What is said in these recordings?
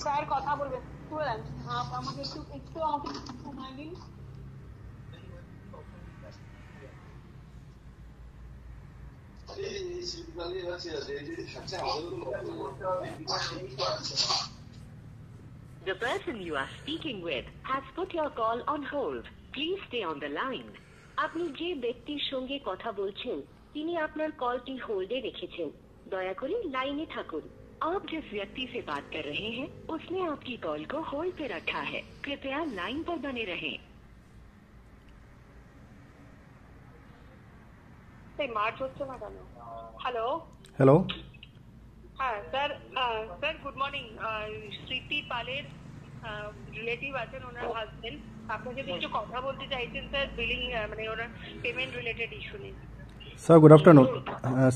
Sir কথা বলবেন বললেন আমাকে একটু একটু আমাকে সময় দিন। The person you are speaking with has put your call on hold. Please stay on the line. আপনি যে ব্যক্তির সঙ্গে কথা বলছেন তিনি আপনার কলটি হোল্ডে রেখেছেন। দয়া করে লাইনে থাকুন। आप जिस व्यक्ति से बात कर रहे हैं उसने आपकी कॉल को होल्ड पे रखा है। कृपया लाइन पर बने रहें। মার্চ হচ্ছে না কেন? হ্যালো হ্যালো, হ্যাঁ স্যার, স্যার গুড মর্নিং। স্মৃতি পালের রিলেটিভ আছেন, ওনার হাজবেন্ড আপনার সাথে একটু কথা বলতে চাইছেন স্যার, বিলিং মানে ওনার পেমেন্ট রিলেটেড ইস্যু নিয়ে। Sir good afternoon.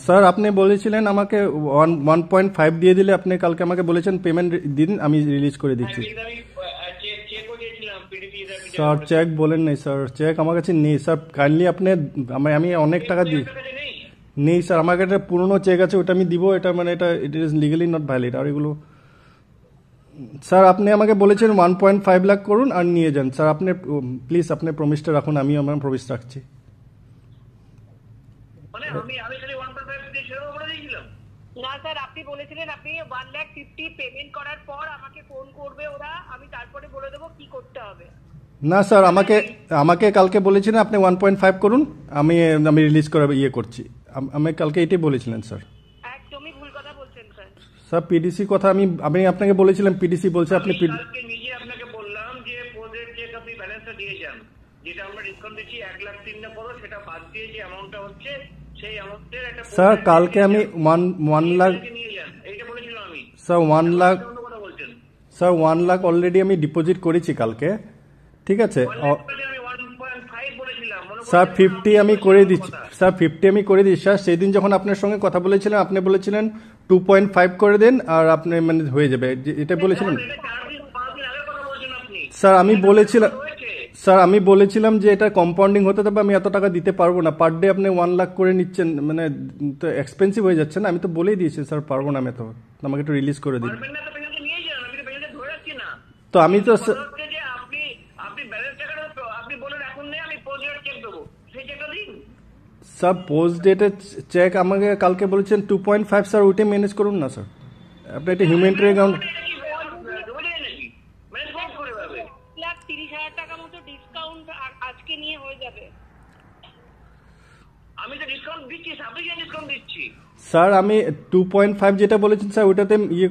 স্যার আপনি বলেছিলেন আমাকে 1.5 দিয়ে দিলে, আপনি কালকে আমাকে বলেছেন পেমেন্ট দিন, আমি রিলিজ করে দিচ্ছি। স্যার চেক বলেন নাই স্যার, চেক আমার কাছে নেই স্যার। কাইন্ডলি আপনি আমি অনেক টাকা দিই নেই স্যার, আমার কাছে পুরনো চেক আছে, ওটা আমি দিব। এটা মানে এটা it is legally not valid. আর এগুলো স্যার আপনি আমাকে বলেছেন 1.5 লাখ করুন আর নিয়ে যান স্যার। আপনি প্লিজ আপনি প্রমিসটা রাখুন, আমি আমার প্রমিস রাখছি। না স্যার, আপনি বলেছিলেন আপনি 1,50,000 পেমেন্ট করার পর আমাকে ফোন করবে ওরা, আমি তারপরে বলে দেবো কি করতে হবে। না স্যার, আমাকে কালকে বলেছিলেন আপনি 1.5 করুন, আমি রিলিজ করে ইয়ে করছি। আমি কালকে এটাই বলেছিলেন স্যার। একদমই ভুল কথা বলছেন স্যার। স্যার পিডিসি কথা আমি আপনাকে বলেছিলাম, পিডিসি বলছে আপনি নিজে আপনাকে বললাম যে প্রজেক্ট চেক আপনি ব্যালেন্সটা দিয়ে যান, যেটা আমরা ডিসকাউন্ট দিচ্ছি 1,03,000 না করো, সেটা বাদ দিয়ে যে অ্যামাউন্টটা হচ্ছে সেই অ্যামাউন্টের একটা স্যার কালকে আমি 1 লাখ নিয়ে যান, এইটা বলেছিলাম আমি স্যার। 1 লাখ কথা বলছেন স্যার 1 লাখ অলরেডি আমি ডিপোজিট করেছি কালকে, ঠিক আছে স্যার। 50 আমি করে দিচ্ছি স্যার, 50 আমি করে দিচ্ছি স্যার। সেদিন যখন আপনার সঙ্গে কথা বলেছিলেন আপনি বলেছিলেন 2.5 করে দেন আর আপনি মানে হয়ে যাবে, এটা বলেছিলেন স্যার। আমি বলেছিলাম যে এটা কম্পাউন্ডিং হতে তবে আমি এত টাকা দিতে পারবো না। পার ডে আপনি 1 লাখ করে নিচ্ছেন, মানে তো এক্সপেন্সিভ হয়ে যাচ্ছে না। আমি তো বলেই দিয়েছি স্যার পারবো না, আমি তো আমাকে একটু রিলিজ করে দিন। তো আমি তো স্যার পোস্ট ডেটের চেক আমাকে কালকে বলেছেন 2.5 স্যার, ওইটাই ম্যানেজ করুন না স্যার। আপনি এটা হিউম্যানিটারি অ্যাকাউন্ট 1,30,000 টাকা মতো ডিসকাউন্ট আজকে নিয়ে হয়ে যাবে। আমি তো ডিসকাউন্ট দিচ্ছি, সাবজেক্ট ডিসকাউন্ট দিচ্ছি স্যার। আমি 2.5 যেটা বলেছেন স্যার ওইটাতে ইয়ে